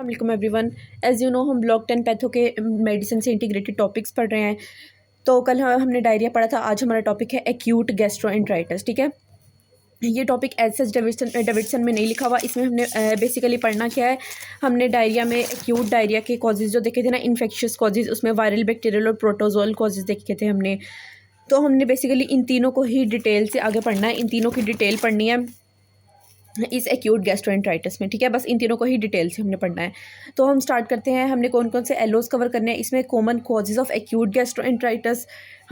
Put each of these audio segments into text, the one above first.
Welcome everyone. As you know हम block 10 patho के medicine से इंटीग्रेटेड टॉपिक्स पढ़ रहे हैं। तो कल हमने डायरिया पढ़ा था, आज हमारा टॉपिक है एक्यूट गैस्ट्रोएंटराइटिस। ठीक है, ये टॉपिक एज सच डेविडसन में नहीं लिखा हुआ। इसमें हमने बेसिकली पढ़ना क्या है, हमने डायरिया में एक्यूट डायरिया के कॉजेज़ जो देखे थे ना, इन्फेक्शियस कॉजेज़, उसमें वायरल, बैक्टीरियल और प्रोटोजोल कॉजेज़ देखे थे हमने। तो हमने बेसिकली इन तीनों को ही डिटेल से आगे पढ़ना है, इन तीनों की डिटेल पढ़नी है इस एक्यूट गैस्ट्रोएंटराइटिस में। ठीक है, बस इन तीनों को ही डिटेल से हमने पढ़ना है। तो हम स्टार्ट करते हैं। हमने कौन कौन से एलोज कवर करने हैं इसमें, common causes of acute gastroenteritis.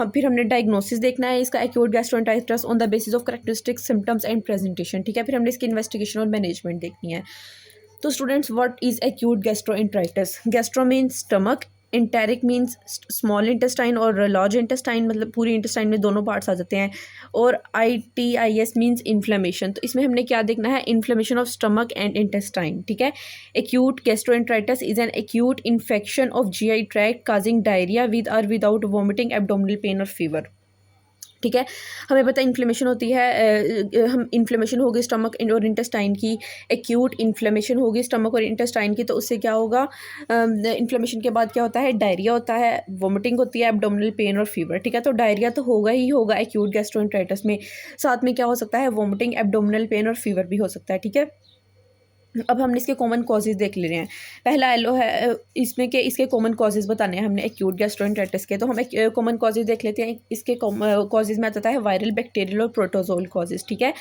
फिर हमने डायग्नोसिस देखना है इसका, acute gastroenteritis on the basis of characteristic symptoms and presentation. ठीक है, फिर हमने इसकी इन्वेस्टिगेशन और मैनेजमेंट देखनी है। तो students, what is acute gastroenteritis? Gastro means stomach, enteric means small intestine और लार्ज इंटेस्टाइन, मतलब पूरी इंटेस्टाइन में दोनों पार्ट्स आ जाते हैं। और ITIS मीन्स इन्फ्लेमेशन। तो इसमें हमने क्या देखना है, inflammation of stomach and intestine. ठीक है, acute gastroenteritis is an acute infection of GI tract causing diarrhoea with और विदाउट वॉमिटिंग, एब्डोमिनल पेन और फीवर। ठीक है, हमें पता है इन्फ्लेमेशन होती है, हम इन्फ्लेमेशन होगी स्टमक और इंटेस्टाइन की, एक्यूट इन्फ्लेमेशन होगी स्टमक और इंटेस्टाइन की। तो उससे क्या होगा, इन्फ्लेमेशन के बाद क्या होता है, डायरिया होता है, वोमिटिंग होती है, एब्डोमिनल पेन और फीवर। ठीक है, तो डायरिया तो होगा ही होगा एक्यूट गैस्ट्रोएंटराइटिस में, साथ में क्या हो सकता है, वोमिटिंग, एब्डोमिनल पेन और फीवर भी हो सकता है। ठीक है, अब हमने इसके कॉमन कॉजेज़ देख ले रहे हैं। पहला एलो है इसमें कि इसके कॉमन कॉजेज़ बताने हैं हमने एक्यूट गैस्ट्रोएंटराइटिस के। तो हम कॉमन कॉजेज़ देख लेते हैं। इसके कॉजेज़ में आता है वायरल, बैक्टीरियल और प्रोटोजोल कॉजेज़। ठीक है,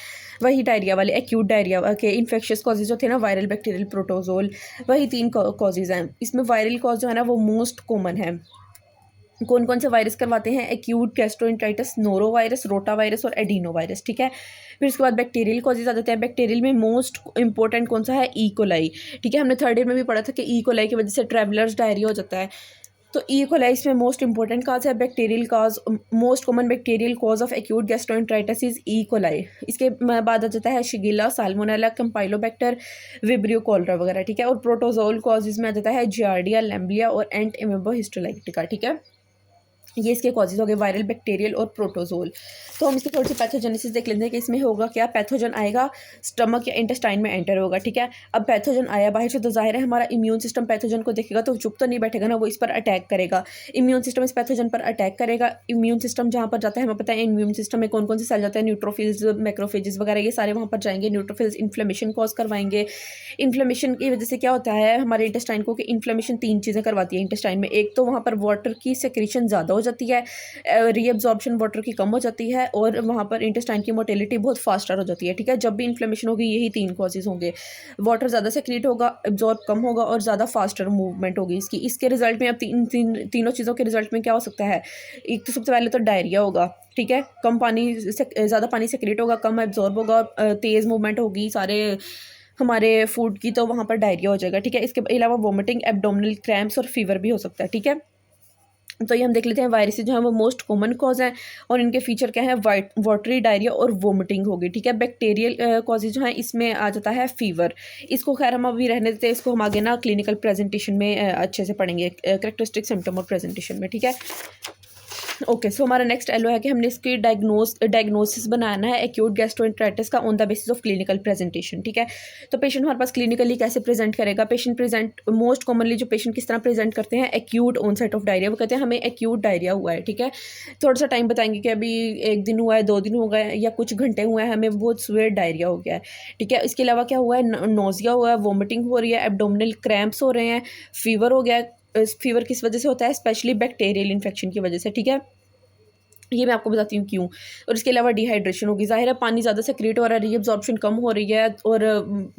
वही डायरिया वाले एक्यूट डायरिया के इन्फेक्शियस कॉजेज़ जो थे ना, वायरल, बैक्टीरियल, प्रोटोजोल, वही तीन कॉजेज़ हैं। इसमें वायरल कॉज जो है ना वो मोस्ट कॉमन है। कौन कौन से वायरस करवाते हैं acute gastroenteritis? Noro virus, rota virus और एडिनो वायरस। ठीक है, फिर उसके बाद बैक्टीरियल कॉजेज आ जाते हैं। बैक्टीरियल में मोस्ट इंपॉर्टेंट कौन सा है, ई कोलाई। ठीक है, हमने थर्ड ईयर में भी पढ़ा था कि ई कोलाई की वजह से ट्रैवलर्स डायरिया हो जाता है। तो ई कोलाई इसमें मोस्ट इंपॉर्टेंट काज है। Bacterial cause, most common bacterial cause of acute gastroenteritis is E coli. इसके बाद आ जाता है शिगिला, साल्मोनेला, कैम्पाइलोबैक्टर, विब्रियो कॉलरा वगैरह। ठीक है, और प्रोटोजोल कॉजेज में आ जाता है जियार्डिया, लैम्बिया और एंट एमेबो हिस्टोलाइटिका। ठीक है, ये इसके कॉजेज हो गए, वायरल, बैक्टीरियल और प्रोटोजोल। तो हम इसकी थोड़ी सी पैथोजेनेसिस देख लेते हैं कि इसमें होगा क्या। पैथोजन आएगा स्टमक या इंटेस्टाइन में एंटर होगा। ठीक है, अब पैथोजन आया बाहर से, तो जाहिर है हमारा इम्यून सिस्टम पैथोजन को देखेगा तो चुप तो नहीं बैठेगा ना, वो इस पर अटैक करेगा। इम्यून सिस्टम इस पैथोजन पर अटैक करेगा। इम्यून सिस्टम जहाँ पर जाता है, हमें पता है इम्यून सिस्टम में कौन कौन से सेल जाते हैं, न्यूट्रोफिल्स, मैक्रोफेजेस वगैरह, ये सारे वहाँ पर जाएंगे। न्यूट्रोफिल्स इन्फ्लेमेशन कॉज करवाएंगे। इन्फ्लेमेशन की वजह से क्या होता है हमारे इंटेस्टाइन को, कि इन्फ्लेमेशन तीन चीज़ें करवाती है इंटेस्टाइन में। एक तो वहाँ पर वाटर की सेक्रेशन ज़्यादा हो जाती है, रीअब्जॉर्प्शन वाटर की कम हो जाती है, और वहाँ पर इंटेस्टाइन की मोटिलिटी बहुत फास्टर हो जाती है। ठीक है, जब भी इन्फ्लेमेशन होगी यही तीन कॉजेज होंगे, वाटर ज़्यादा सेक्रेट होगा, एब्जॉर्ब कम होगा और ज़्यादा फास्टर मूवमेंट होगी इसकी। इसके रिजल्ट में अब तीनों चीज़ों के रिजल्ट में क्या हो सकता है, एक तो सबसे पहले तो डायरिया होगा। ठीक है, कम पानी, ज़्यादा पानी सेक्रेट होगा, कम एब्जॉर्ब होगा, और तेज़ मूवमेंट होगी सारे हमारे फूड की, तो वहाँ पर डायरिया हो जाएगा। ठीक है, इसके अलावा वोमिटिंग, एब्डोमिनल क्रैम्प्स और फीवर भी हो सकता है। ठीक है, तो ये हम देख लेते हैं वायरसेस जो है वो मोस्ट कॉमन कॉज हैं, और इनके फीचर क्या है, वाटरी डायरिया और वोमिटिंग होगी। ठीक है, बैक्टीरियल कॉजेज जो हैं इसमें आ जाता है फीवर। इसको खैर हम अभी रहने देते हैं, इसको हम आगे ना क्लिनिकल प्रेजेंटेशन में अच्छे से पढ़ेंगे, करेक्टरिस्टिक सिम्टम और प्रेजेंटेशन में। ठीक है, ओके, सो हमारा नेक्स्ट एलो है कि हमने इसकी डायग्नोसिस बनाना है एक्यूट गैस्ट्रोएंटराइटिस का on the basis of clinical presentation. ठीक है, तो पेशेंट हमारे पास क्लिनिकली कैसे प्रेजेंट करेगा, पेशेंट प्रेजेंट मोस्ट कॉमनली जो पेशेंट किस तरह प्रेजेंट करते हैं, एक्यूट ऑनसेट ऑफ डायरिया। वो कहते हैं हमें एक्यूट डायरिया हुआ है। ठीक है, थोड़ा सा टाइम बताएंगे कि अभी 1 दिन हुआ है, 2 दिन हो गए, या कुछ घंटे हुए हैं, हमें बहुत सीवियर डायरिया हो गया है। ठीक है, इसके अलावा क्या हुआ है, नोजिया हुआ है, वोमिटिंग हो रही है, एब्डोमिनल क्रैम्प्स हो रहे हैं, फीवर हो गया है। फीवर किस वजह से होता है, स्पेशली बैक्टीरियल इन्फेक्शन की वजह से। ठीक है, ये मैं आपको बताती हूँ क्यों। और इसके अलावा डिहाइड्रेशन होगी, जाहिर है पानी ज़्यादा सेक्रेट हो रहा है, रीअब्जॉर्प्शन कम हो रही है, और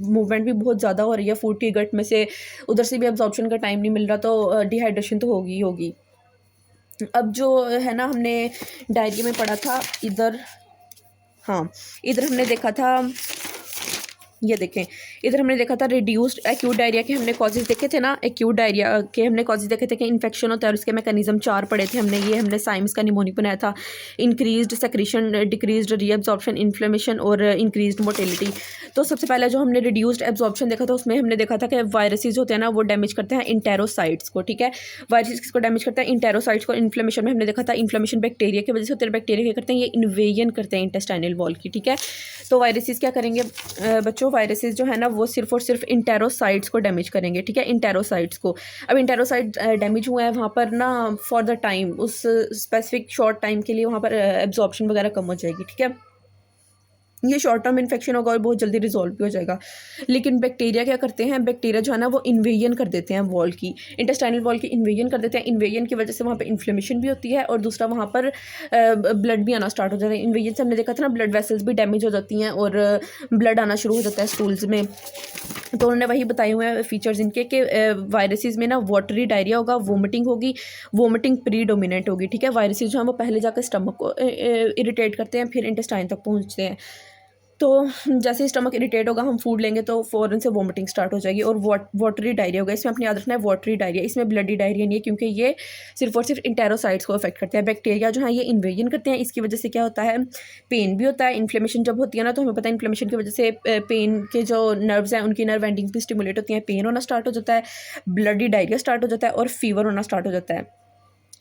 मूवमेंट भी बहुत ज़्यादा हो रही है फूड की गट में से, उधर से भी एब्जॉर्प्शन का टाइम नहीं मिल रहा, तो डिहाइड्रेशन तो होगी ही होगी। अब जो है ना, हमने डायरिया में पढ़ा था इधर, हाँ इधर हमने देखा था, ये देखें, इधर हमने देखा था रिड्यूस्ड एक्यूट डायरिया के हमने कॉजेज देखे थे ना, एक्यूट डायरिया के हमने कॉजेज देखे थे कि इन्फेक्शन होता है, और उसके मैकेनिज्म 4 पढ़े थे हमने। ये हमने साइम्स का निमोनिक बनाया था, increased secretion, decreased reabsorption, inflammation और इंक्रीज्ड मोटिलिटी। तो सबसे पहले जो हमने रिड्यूस्ड एब्जॉर्प्शन देखा था, उसमें हमने देखा था कि वायरसेस होते हैं ना, वो डैमेज करते हैं इंटेरोसाइट्स को। ठीक है, वायरसेस किसको डैमेज करते हैं, इंटेरोसाइट्स को। इन्फ्लेमेशन में हमने देखा था, इन्फ्लेमेशन बैक्टीरिया की वजह से होते हैं। बैक्टीरिया क्या करते हैं, ये इन्वेजन करते हैं इंटेस्टाइनल वॉल की। ठीक है, तो वायरसेस क्या करेंगे बच्चों, वायरसेस जो है ना वो सिर्फ और सिर्फ इंटेरोसाइट्स को डैमेज करेंगे, ठीक है, इंटेरोसाइट्स को। अब इंटेरोसाइट डैमेज हुआ है वहाँ पर ना फॉर द टाइम, उस स्पेसिफिक शॉर्ट टाइम के लिए वहाँ पर एब्जॉर्प्शन वगैरह कम हो जाएगी, ठीक है। ये शॉर्ट टर्म इन्फेक्शन होगा और बहुत जल्दी रिजॉल्व भी हो जाएगा। लेकिन बैक्टीरिया क्या करते हैं, बैक्टीरिया जो है ना वो इन्वेजन कर देते हैं वॉल की, इंटेस्टाइनल वॉल की इन्वेजन कर देते हैं। इन्वेजन की वजह से वहाँ पे इन्फ्लेमेशन भी होती है और दूसरा वहाँ पर ब्लड भी आना स्टार्ट हो जाता है। इन्वेजन से हमने देखा था ना ब्लड वेसल्स भी डैमेज हो जाती हैं और ब्लड आना शुरू हो जाता है स्टूल्स में। तो उन्होंने वही बताए हुए हैं फीचर्स इनके कि वायरसेस में ना वाटरी डायरिया होगा, वोमिटिंग होगी, वोमिटिंग प्रीडोमिनेंट होगी, ठीक है। वायरसेस जो हैं वो पहले जाकर स्टमक को इरिटेट करते हैं, फिर इंटेस्टाइन तक पहुँचते हैं। तो जैसे ही स्टमक इरिटेट होगा, हम फूड लेंगे तो फ़ौरन से वोमिटिंग स्टार्ट हो जाएगी और वाटरी डायरिया होगा। इसमें अपनी याद रखना है वाटरी डायरिया, इसमें ब्लडी डायरिया नहीं है, क्योंकि ये सिर्फ और सिर्फ इंटेरोसाइट्स को अफेक्ट करते हैं। बैक्टीरिया जो है ये इन्वेजन करते हैं, इसकी वजह से क्या होता है, पेन भी होता है। इन्फ्लेमेशन जब होती है ना तो हमें पता है इन्फ्लेमेशन की वजह से पेन के जो नर्व्स हैं उनकी नर्व एंडिंग भी स्टिमुलेट होती हैं, पेन होना स्टार्ट हो जाता है, ब्लडी डायरिया स्टार्ट हो जाता है और फीवर होना स्टार्ट हो जाता है,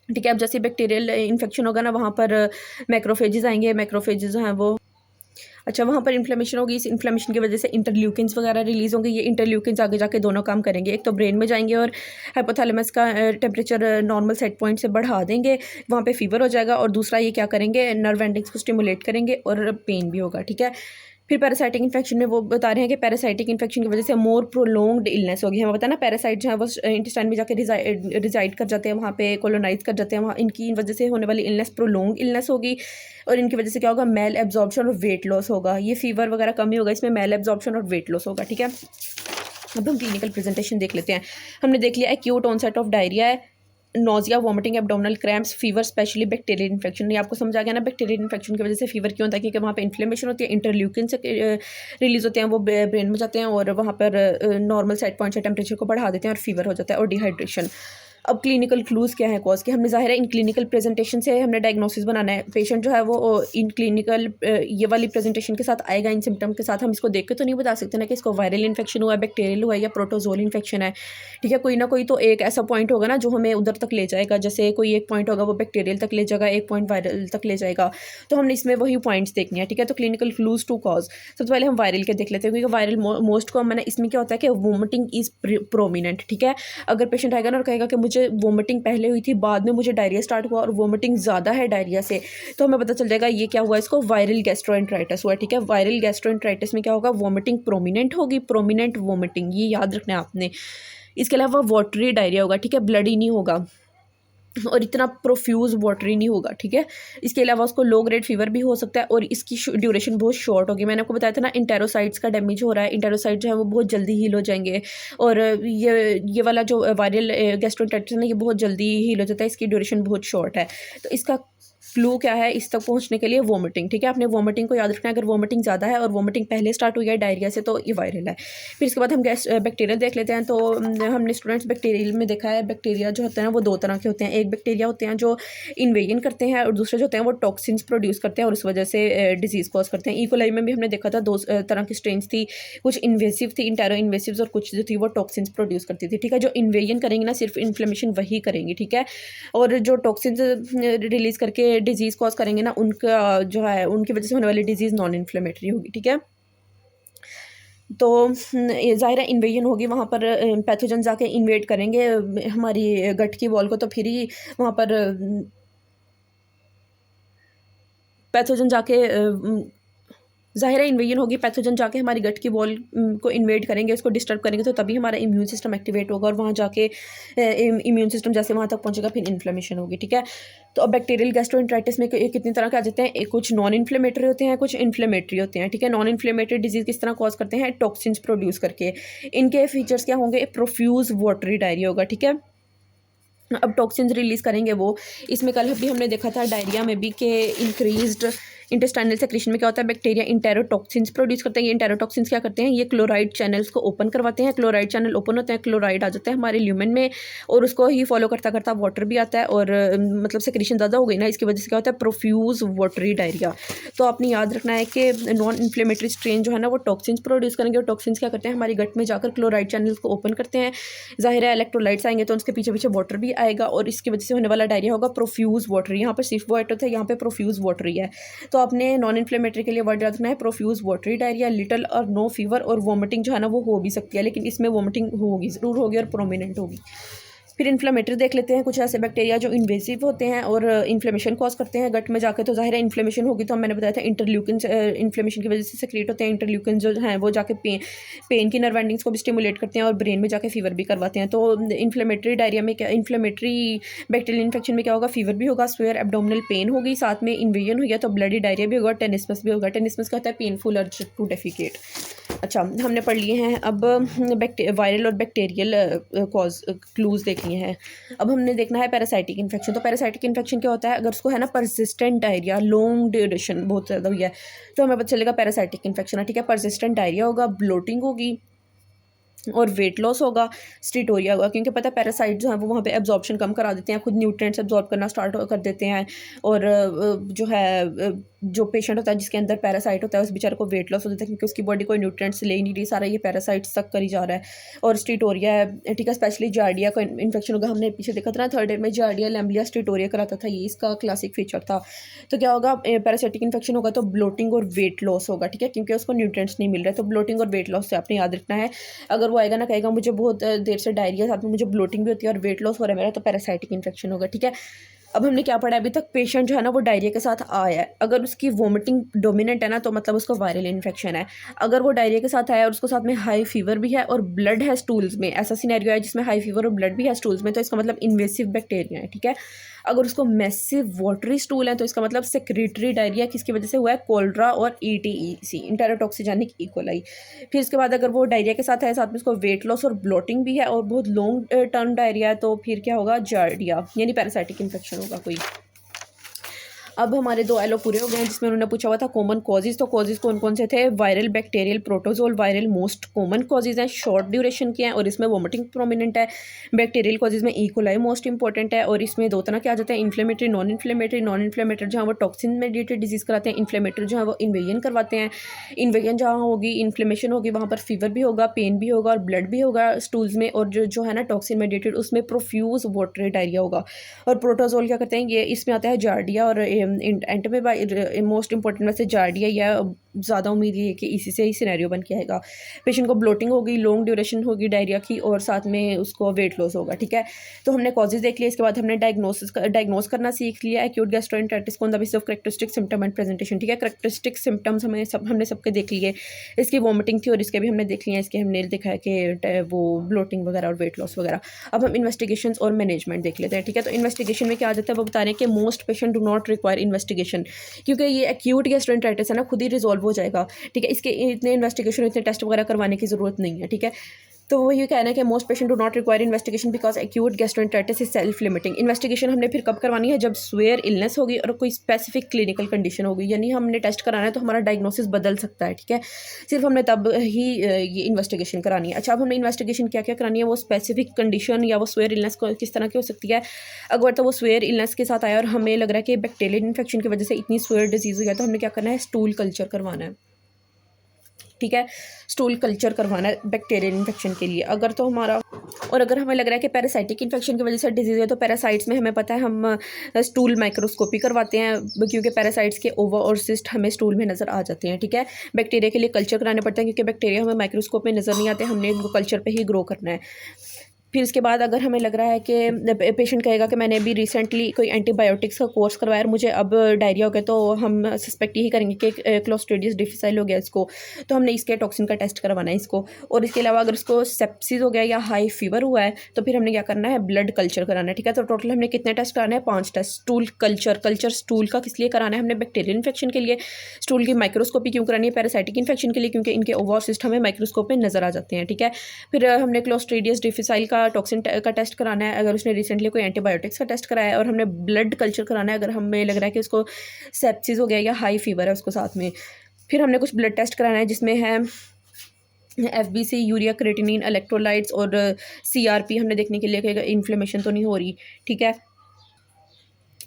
ठीक है। अब जैसे बैक्टीरियल इन्फेक्शन होगा ना वहाँ पर मैक्रोफेजेस आएंगे, मैक्रोफेजेस जो हैं वो अच्छा वहाँ पर इन्फ्लेमेशन होगी, इस इन्फ्लेमेशन की वजह से इंटरल्यूकिन्स वगैरह रिलीज़ होंगे। ये इंटरल्यूकिन्स आगे जाके दोनों काम करेंगे, एक तो ब्रेन में जाएंगे और हाइपोथैलेमस का टेम्परेचर नॉर्मल सेट पॉइंट से बढ़ा देंगे, वहाँ पे फीवर हो जाएगा। और दूसरा ये क्या करेंगे, नर्व एंडिंग्स को स्टिमुलेट करेंगे और पेन भी होगा, ठीक है। फिर पैरासाइटिक इन्फेक्शन में वो बता रहे हैं कि पैरासाइटिक इन्फेक्शन की वजह से मोर प्रोलॉन्ग्ड इलनेस होगी। हमें पता है ना पैरासाइट जो है वो इंटेस्टाइन में जाकर रिजाइड कर जाते हैं, वहाँ पे कॉलोनाइज कर जाते हैं, वहाँ इनकी वजह से होने वाली इलनेस प्रोलॉन्ग इलनेस होगी और इनकी वजह से क्या होगा, मेल एब्जॉर्प्शन और वेट लॉस होगा। ये फीवर वगैरह कम ही होगा, इसमें मेल एब्जॉर्प्शन और वेट लॉस होगा, ठीक है। अब हम क्लिनिकल प्रेजेंटेशन देख लेते हैं। हमने देख लिया एक्यूट ऑनसेट ऑफ डायरिया है, nausea, vomiting, abdominal cramps, fever, specially bacterial infection. ये आपको समझ आ गया ना, बैक्टीरियल इन्फेक्शन की वजह से फीवर क्यों होता है, क्योंकि वहाँ पे इन्फ्लेमेशन होती है, इंटरल्यूकिन से रिलीज होते हैं, वो ब्रेन में जाते हैं और वहाँ पर नॉर्मल सेट पॉइंट से टेम्परेचर को बढ़ा देते हैं और फीवर हो जाता है और डिहाइड्रेशन। अब क्लिनिकल क्लूज़ क्या है कॉज के, हमने ज़ाहिर है इन क्लिनिकल प्रेजेंटेशन से हमने डायग्नोसिस बनाना है। पेशेंट जो है वो इन क्लिनिकल ये वाली प्रेजेंटेशन के साथ आएगा, इन सिम्टम के साथ। हम इसको देख के तो नहीं बता सकते ना कि इसको वायरल इन्फेक्शन हुआ है, बैक्टीरियल हुआ है या प्रोटोजोल इन्फेक्शन है, ठीक है। कोई ना कोई तो एक ऐसा पॉइंट होगा ना जो हमें उधर तक ले जाएगा, जैसे कोई एक पॉइंट होगा वो बैक्टीरियल तक ले जाएगा, एक पॉइंट वायरल तक ले जाएगा, तो हमने इसमें वही पॉइंट्स देखने हैं, ठीक है। तो क्लिनिकल क्लूज टू कॉज, सबसे पहले हम वायरल के देख लेते हैं, क्योंकि वायरल मोस्ट कॉमन है। इसमें क्या होता है कि वोमिटिंग इज़ प्रोमिनेंट, ठीक है। अगर पेशेंट आएगा ना और कहेगा कि मुझे वोमिटिंग पहले हुई थी, बाद में मुझे डायरिया स्टार्ट हुआ और वोमिटिंग ज़्यादा है डायरिया से, तो हमें पता चल जाएगा ये क्या हुआ, इसको वायरल गैस्ट्रोएंटराइटिस हुआ, ठीक है। वायरल गैस्ट्रोएंटराइटिस में क्या होगा, वोमिटिंग प्रोमिनेंट होगी, प्रोमिनेंट वोमिटिंग, ये याद रखना है आपने। इसके अलावा वाटरी डायरिया होगा, ठीक है, ब्लडी नहीं होगा और इतना प्रोफ्यूज़ वाटरी नहीं होगा, ठीक है। इसके अलावा उसको लो ग्रेड फीवर भी हो सकता है और इसकी ड्यूरेशन बहुत शॉर्ट होगी। मैंने आपको बताया था ना इंटेरोसाइट्स का डैमेज हो रहा है, इंटेरोसाइट जो है वो बहुत जल्दी हील हो जाएंगे और ये वाला जो वायरल गैस्ट्रोएंटराइटिस है ना ये बहुत जल्दी हील हो जाता है, इसकी ड्यूरेशन बहुत शॉर्ट है। तो इसका फ्लू क्या है इस तक पहुंचने के लिए, वोमिटिंग, ठीक है। आपने वोमिटिंग को याद रखना है, अगर वोमिटिंग ज़्यादा है और वोमिटिंग पहले स्टार्ट हुई है डायरिया से तो ये वायरल है। फिर इसके बाद हम बैक्टीरियल देख लेते हैं। तो हमने स्टूडेंट्स बैक्टीरियल में देखा है, बैक्टीरिया जो होते हैं वो दो तरह के होते हैं। एक बैक्टीरिया होते हैं जो इन्वेजन करते हैं और दूसरे जो होते हैं वो टॉक्सिन्स प्रोड्यूस करते हैं और उस वजह से डिजीज़ कॉज करते हैं। इकोलाई में भी हमने देखा था दो तरह की स्ट्रेन्स थी, कुछ इन्वेसिव थी, इंटेरो इन्वेसिव, और कुछ जो थी वो टॉक्सिन्स प्रोड्यूस करती थी, ठीक है। जो इन्वेजन करेंगे ना सिर्फ इन्फ्लेमेशन वही करेंगी, ठीक है, और जो टॉक्सिन्स रिलीज़ करके डिजीज़ कॉज करेंगे ना उनका जो है उनकी वजह से होने वाली डिजीज़ नॉन इन्फ्लेमेटरी होगी, ठीक है। तो ज़ाहिर है इन्वेजन होगी, वहाँ पर पैथोजन जाके इन्वेड करेंगे हमारी गट की वॉल को, तो फिर ही वहाँ पर पैथोजन जाके ज़ाहिर है इन्वेजन होगी, पैथोजन जाके हमारी गट की वॉल को इन्वेड करेंगे, उसको डिस्टर्ब करेंगे, तो तभी हमारा इम्यून सिस्टम एक्टिवेट होगा और वहाँ जाके इम्यून सिस्टम जैसे वहाँ तक पहुँचेगा फिर इन्फ्लेमेशन होगी, ठीक है। तो अब बैक्टीरियल गैस्ट्रोएंटराइटिस में कितनी तरह के आ जाते हैं, कुछ नॉन इन्फ्लेमेटरी होते हैं, कुछ इन्फ्लेमेटरी होते हैं, ठीक है। नॉन इन्फ्लेमेटरी डिजीज़ किस तरह कॉज करते हैं, टॉक्सिन्स प्रोड्यूस करके। इनके फीचर्स क्या होंगे, प्रोफ्यूज़ वाटरी डायरिया होगा, ठीक है। अब टॉक्सिन्स रिलीज़ करेंगे वो, इसमें कल भी हमने देखा था डायरिया में भी कि इंक्रीज्ड इंटेस्टाइनल सेक्रेशन में क्या होता है, बैक्टीरिया इंटेरोटॉक्सिन्स प्रोड्यूस करते हैं। ये इंटेरोटॉक्सिन्स क्या करते हैं, ये क्लोराइड चैनल्स को ओपन करवाते हैं, क्लोराइड चैनल ओपन होते हैं, क्लोराइड आ जाता है हमारे ल्यूमेन में और उसको ही फॉलो करता करता वाटर भी आता है और मतलब सेक्रेशन ज़्यादा हो गई ना, इसकी वजह से क्या होता है, प्रोफ्यूज़ वाटरी डायरिया। तो आपने याद रखना है कि नॉन इन्फ्लेमेटरी स्ट्रेन जो है ना वो टॉक्सिन्स प्रोड्यूस करेंगे और टॉक्सिन्स क्या करते हैं, हमारी गट में जाकर क्लोराइड चैनल्स को ओपन करते हैं। ज़ाहिर है इलेक्ट्रोलाइट्स आएंगे तो उसके पीछे पीछे वाटर भी आएगा और इसकी वजह से होने वाला डायरिया होगा प्रोफ्यूज़ वाटरी। यहाँ पर सिर्फ वाटर है, यहाँ पे प्रोफ्यूज़ वाटरी है। तो आपने नॉन इन्फ्लेमेटरी के लिए वर्ड याद रखना है प्रोफ्यूज वाटरी डायरिया, लिटल और नो फीवर, और वोमिटिंग जो है ना वो हो भी सकती है, लेकिन इसमें वोमिटिंग होगी, ज़रूर होगी और प्रोमिनेंट होगी। फिर इन्फ्लेमेटरी देख लेते हैं, कुछ ऐसे बैक्टीरिया जो इन्वेसिव होते हैं और इन्फ्लेमेशन कॉज करते हैं गट में जाके। तो जाहिर है इन्फ्लेमेशन होगी, तो मैंने बताया था इंटरल्यूकिन इन्फ्लेमेशन की वजह से सेक्रेट होते हैं। इंटरल्यूकिन जो हैं वो जाके पेन की नर्व एंडिंग्स को भी स्टिमुलेट करते हैं और ब्रेन में जाके फीवर भी करवाते हैं। तो इन्फ्लेमेटरी डायरिया में क्या, इन्फ्लेमेटरी बैक्टीरियल इन्फेक्शन में क्या होगा, फीवर भी होगा, स्वेयर एब्डोमिनल पेन होगी, साथ में इन्वेजन हो गया तो ब्लडी डायरिया भी होगा, टेनिसमस भी होगा। टेनिसमस का होता है पेनफुल अर्ज टू डेफिकेट। अच्छा, हमने पढ़ लिए हैं। अब वायरल और बैक्टीरियल कॉज क्लूज देख लिए हैं। अब हमने देखना है पैरासाइटिक इन्फेक्शन। तो पैरासाइटिक इन्फेक्शन क्या होता है, अगर उसको है ना परसिस्टेंट डायरिया, लॉन्ग ड्यूरेशन बहुत ज़्यादा हुई है, तो हमें पता चलेगा पैरासाइटिक इन्फेक्शन है। ठीक है, परसिस्टेंट डायरिया होगा, ब्लोटिंग होगी और वेट लॉस होगा, स्टीटोरिया होगा, क्योंकि पता है पैरासाइट जो है वो वहाँ पे एब्जॉर्प्शन कम करा देते हैं, खुद न्यूट्रिएंट्स एब्जॉर्ब करना स्टार्ट कर देते हैं। और जो है जो पेशेंट होता है जिसके अंदर पैरासाइट होता है उस बेचारे को वेट लॉस हो जाता है, क्योंकि उसकी बॉडी कोई न्यूट्रिएंट्स ले ही नहीं रही, सारा ये पैरासाइट्स तक करी जा रहा है। और स्टीटोरिया है, ठीक है, स्पेशली जार्डिया का इन्फेक्शन होगा। हमने पीछे देखा था ना, थर्ड ईयर में जार्डिया लैम्बलिया स्टीटोरिया कराता था, ये इसका क्लासिक फीचर था। तो क्या होगा, पैरासाइटिक इन्फेक्शन होगा तो ब्लोटिंग और वेट लॉस होगा। ठीक है, क्योंकि उसको न्यूट्रिएंट्स नहीं मिल रहे, तो ब्लोटिंग और वेट लॉस से आपने याद रखना है। अगर वो आएगा ना, कहेगा मुझे बहुत देर से डायरिया, साथ में मुझे ब्लोटिंग भी होती है और वेट लॉस हो रहा है मेरा, तो पैरासाइटिक इन्फेक्शन होगा। ठीक है, अब हमने क्या पढ़ा है अभी तक, पेशेंट जो है ना वो डायरिया के साथ आया है, अगर उसकी वोमिटिंग डोमिनेंट है ना तो मतलब उसको वायरल इन्फेक्शन है। अगर वो डायरिया के साथ आया और उसको साथ में हाई फीवर भी है और ब्लड है स्टूल्स में, ऐसा सिनेरियो है जिसमें हाई फीवर और ब्लड भी है स्टूल्स में, तो इसका मतलब इन्वेसिव बैक्टीरिया है। ठीक है, अगर उसको मैसिव वाटरी स्टूल है तो इसका मतलब सेक्रेटरी डायरिया किसकी वजह से हुआ है, कोल्ड्रा और ETEC, इंटेरोटॉक्सिजेनिक इकोलाई। फिर इसके बाद अगर वो डायरिया के साथ है, साथ में उसको वेट लॉस और ब्लोटिंग भी है और बहुत लॉन्ग टर्म डायरिया है, तो फिर क्या होगा, जार्डिया यानी पैरासाइटिक इन्फेक्शन होगा कोई। अब हमारे 2 एलो पूरे हो गए हैं, जिसमें उन्होंने पूछा हुआ था कॉमन कॉजेज। तो कॉजेज कौन कौन से थे, viral, bacterial, protozoal. Viral most common causes हैं, शॉर्ट ड्यूरेशन के हैं और इसमें वोमिटिंग प्रोमिनेंट है। बैक्टीरियल कॉजेज में इकोलाई मोस्ट इंपॉर्टेंट है, और इसमें 2 तरह के आ जाते हैं, inflammatory, non inflammatory. Non inflammatory जो है वो टॉक्सिन मेडिएटेड डिजीज़ कराते हैं, इन्फ्लेमेटरी जो है वो इन्वेजन करवाते हैं। इन्वेजन जहाँ होगी, इन्फ्लेमेशन होगी, वहाँ पर फीवर भी होगा, पेन भी होगा और ब्लड भी होगा स्टूल्स में, और जो है ना टॉक्सिन मेडिएटेड उसमें प्रोफ्यूज वाटरी डायरिया होगा। और प्रोटोजोल क्या करते हैं, ये इसमें आता है जार्डिया, और एंड में मोस्ट इंपॉर्टेंट में से जार्डिया, या ज़्यादा उम्मीद ये है कि इसी से ही सिनेरियो बन के आएगा। पेशेंट को ब्लोटिंग होगी, लॉन्ग ड्यूरेशन होगी डायरिया की, और साथ में उसको वेट लॉस होगा। ठीक है, तो हमने कॉजेज देख लिया। इसके बाद हमने डायग्नोस करना सीख लिया, acute gastroenteritis on the basis of characteristic symptom and presentation. ठीक है, कैरेक्टरिस्टिक सिम्टम्स हमने सबके देख लिए। इसकी वॉमिटिंग थी और इसके भी हमने देख लिया, इसके हमने देखा है कि वो ब्लोटिंग वगैरह और वेट लॉस वगैरह। अब हम इन्वेस्टिगेशन और मैनेजमेंट देख लेते हैं। ठीक है, तो इन्वेस्टिगेशन में क्या आ जाता है, वो बता रहे हैं कि most patient do not require investigation, क्योंकि ये एक्यूट गैस्ट्रोएंटेराइटिस है ना, खुद ही रिजॉल्व हो जाएगा। ठीक है, इसके इतने इन्वेस्टिगेशन, इतने टेस्ट वगैरह करवाने की ज़रूरत नहीं है। ठीक है, तो वो ये कहना है कि most patient do not require investigation because acute gastroenteritis is self limiting. Investigation हमने फिर कब करवानी है, जब स्वेयर इलनेस होगी और कोई स्पेसिफिक क्लिनिकल कंडीशन होगी, यानी हमने टेस्ट कराना है तो हमारा डायग्नोसिस बदल सकता है। ठीक है, सिर्फ हमने तब ही ये इन्वेस्टिगेशन करानी है। अच्छा, अब हमने इन्वेस्टिगेशन क्या क्या करानी है, वो स्पेसिफिक कंडीशन या वो स्वेयर इलनेस किस तरह की हो सकती है। अगर तो वो स्वेयर इलनेस के साथ आया और हमें लग रहा है कि बैक्टीरियल इन्फेक्शन की वजह से इतनी स्वेयर डिजीज़ हो गया, तो हमने क्या करना है, स्टूल कल्चर करवाना है। ठीक है, स्टूल कल्चर करवाना है बैक्टीरियल इन्फेक्शन के लिए। अगर तो हमारा, और अगर हमें लग रहा है कि पैरासाइटिक इन्फेक्शन की वजह से डिजीज़ है, तो पैरासाइट्स में हमें पता है हम स्टूल माइक्रोस्कोपी करवाते हैं, क्योंकि पैरासाइट्स के ओवा और सिस्ट हमें स्टूल में नज़र आ जाते हैं। ठीक है, बैक्टीरिया के लिए कल्चर कराने पड़ते हैं, क्योंकि बैक्टीरिया हमें माइक्रोस्कोप में नज़र नहीं आते, हमने इनको कल्चर पर ही ग्रो करना है। फिर इसके बाद अगर हमें लग रहा है कि पेशेंट कहेगा कि मैंने अभी रिसेंटली कोई एंटीबायोटिक्स का कोर्स करवाया और मुझे अब डायरिया हो गया, तो हम सस्पेक्ट यही करेंगे कि क्लोस्ट्रीडियस डिफिसाइल हो गया इसको, तो हमने इसके टॉक्सिन का टेस्ट करवाना है इसको। और इसके अलावा अगर उसको सेप्सिस हो गया या हाई फीवर हुआ है, तो फिर हमने क्या करना है, ब्लड कल्चर कराना है। ठीक है, तो टोटल हमने कितने टेस्ट कराने हैं, 5 टेस्ट। स्टूल कल्चर स्टूल का किस लिए कराना है, हमने बैक्टीरियल इन्फेक्शन के लिए। स्टूल की माइक्रोस्कोपी क्यों करानी है, पैरासाइटिक इन्फेक्शन के लिए, क्योंकि इनके ओवा और सिस्ट हमें माइक्रोस्कोप में नज़र आ जाते हैं। ठीक है, फिर हमने क्लोस्ट्रीडियस डिफिसाइल का टॉक्सिन का टेस्ट कराना है, अगर उसने रिसेंटली कोई एंटीबायोटिक्स का टेस्ट कराया है, और हमने ब्लड कल्चर कराना है अगर हमें लग रहा है कि उसको सेप्सिस हो गया या हाई फीवर है उसको साथ में। फिर हमने कुछ ब्लड टेस्ट कराना है, जिसमें है FBC, यूरिया क्रेटिनिन, इलेक्ट्रोलाइट्स और CRP हमने देखने के लिए कि इन्फ्लेमेशन तो नहीं हो रही। ठीक है,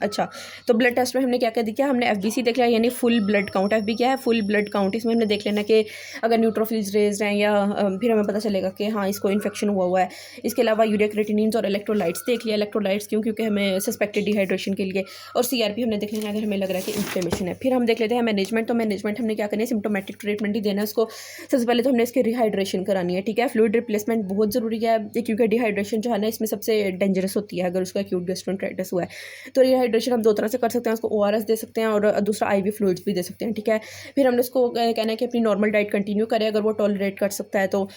अच्छा, तो ब्लड टेस्ट में हमने क्या क्या दिया, हमने एफबीसी देख लिया, यानी फुल ब्लड काउंट। एफबी क्या है, फुल ब्लड काउंट। इसमें हमने देख लेना कि अगर न्यूट्रोफिल्स रेज्ड हैं या फिर हमें पता चलेगा कि हाँ इसको इन्फेक्शन हुआ है। इसके अलावा यूरिया क्रेटिनिन्स और इलेक्ट्रोलाइट्स देख लिया। इलेक्ट्रोलाइट्स क्यों, क्योंकि हमें सस्पेक्टेड डिहाइड्रेशन के लिए। और सीआरपी हमने देख लेना अगर हमें लग रहा है कि इन्फ्लेमेशन है। फिर हम देख लेते हैं मैनेजमेंट। तो मैनेजमेंट हमने क्या करना है, सिम्टोमेटिक ट्रीटमेंट ही देना है उसको। सबसे पहले तो हमने इसकी रिहाइड्रेशन करानी है, ठीक है। फ्लूइड रिप्लेसमेंट बहुत ज़रूरी है, क्योंकि डिहाइड्रेशन जो है ना इसमें सबसे डेंजरस होती है अगर उसका एक्यूट गैस्ट्रोएंटेराइटिस हुआ है। तो रिहाइड्रेशन हम दो तरह से कर सकते हैं, उसको ओआरएस दे सकते हैं और दूसरा आईवी फ्लूइड्स भी दे सकते हैं, ठीक है। फिर हमने उसको कहना है कि अपनी नॉर्मल डाइट कंटिन्यू करें अगर वो टॉलरेट कर सकता है तो।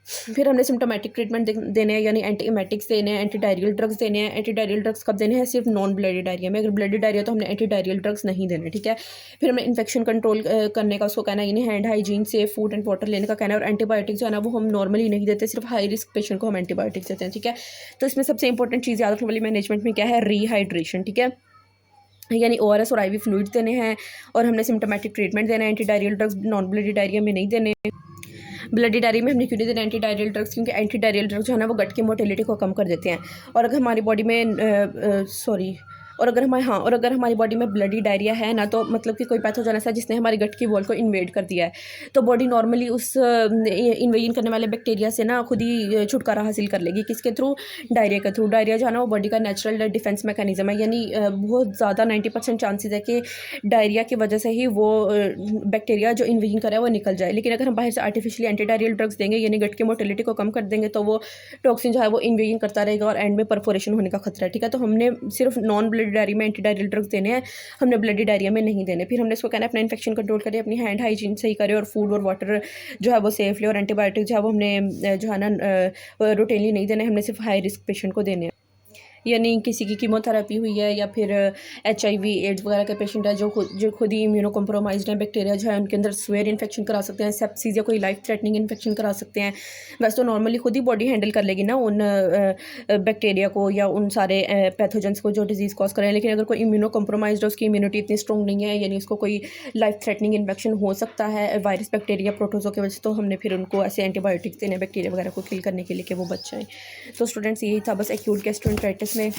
फिर हमने सिम्टोमेटिक ट्रीटमेंट देने हैं, यानी एंटीएमेटिक्स देने हैं, एंटी डायरियल ड्रग्स देने हैं। एंटी डायरियल ड्रग्स कब देने हैं, सिर्फ नॉन ब्लडी डायरिया में। अगर ब्लडी डायरिया तो हमने एंटी डायरियल ड्रग्स नहीं देने, ठीक है। फिर हमने इन्फेक्शन कंट्रोल करने का उसको कहना है, यानी hand hygiene, safe food and water लेने का कहना है। और एंटीबायोटिक्स जो है ना वो हम नॉर्मली नहीं देते, सिर्फ हाई रिस्क पेशेंट को हम एंटीबायोटिक्स देते हैं, ठीक है। तो इसमें सबसे इंपॉर्टेंट चीज़ याद रखने वाली मैनेजमेंट में क्या है, रीहाइड्रेशन, ठीक है। यानी ओआरएस और आईवी फ्लूइड्स देने हैं और हमने सिम्टोमेटिक ट्रीटमेंट देना है। Anti diarrhoeal drugs non bloody diarrhoea में नहीं देने। ब्लडी डायरिया में हमने क्यों नहीं देना एंटी डायरियल ड्रग्स, क्योंकि एंटी डायरियल ड्रग्स जो है ना वो गट की मोटिलिटी को कम कर देते हैं। और अगर हमारी बॉडी में और अगर हमारी बॉडी में ब्लडी डायरिया है ना, तो मतलब कि कोई पैथोजन ऐसा जिसने हमारी गट की वॉल को इन्वेड कर दिया है, तो बॉडी नॉर्मली उस इन्वेजन करने वाले बैक्टीरिया से ना खुद ही छुटकारा हासिल कर लेगी। किसके थ्रू, डायरिया के थ्रू। डायरिया जो है ना वो बॉडी का नेचुरल डिफेंस मैकेनिज्म है, यानी बहुत ज़्यादा 90% चांसेस है कि डायरिया की वजह से ही वो बैक्टीरिया जो इन्वेजन कर रहा है वो निकल जाए। लेकिन अगर हम बाहर से आर्टिफिशियली एंटी डायरियल ड्रग्स देंगे, यानी गट की मोटिलिटी को कम कर देंगे, तो वो टॉक्सिन जो है वो इन्वेजन करता रहेगा और एंड में परफोरेशन होने का खतरा है, ठीक है। तो हमने सिर्फ नॉन ब्लडी डायरिया में एंटी डायरियल ड्रग्स देने हैं, हमने ब्लडी डायरिया में नहीं देने। फिर हमने इसको कहना है अपना इन्फेक्शन कंट्रोल करें, अपनी हैंड हाइजीन सही करें और फूड और वाटर जो है वो सेफ ले। और एंटीबायोटिक जो है वो हमने जो है ना रूटीनली नहीं देने, हमने सिर्फ हाई रिस्क पेशेंट को देने हैं। यानी किसी की कीमोथेरेपी हुई है या फिर एचआईवी एड्स वगैरह के पेशेंट है जो खुद ही इम्यूनो कॉम्प्रोमाइज्ड हैं, बैक्टीरिया जो है उनके अंदर स्वेयर इन्फेक्शन करा सकते हैं, सेप्सिस या कोई लाइफ थ्रेटनिंग इन्फेक्शन करा सकते हैं। वैसे तो नॉर्मली खुद ही बॉडी हैंडल कर लेगी ना उन बैक्टीरिया को या उन सारे पैथोजेंस को जो डिजीज़ कॉज करें। लेकिन अगर कोई इम्यूनो कॉम्प्रोमाइज्ड है, उसकी इम्यूनिटी इतनी स्ट्रॉन्ग नहीं है, यानी उसको कोई लाइफ थ्रेटनिंग इन्फेक्शन हो सकता है वायरस, बैक्टीरिया, प्रोटोजो की वजह से, तो हमने फिर उनको ऐसे एंटीबायोटिक्स देने बैक्टीरिया वगैरह को किल करने के लिए कि वो बच जाएँ। तो स्टूडेंट्स यही था बस एक्यूट गैस्ट्रोएंटेराइटिस में।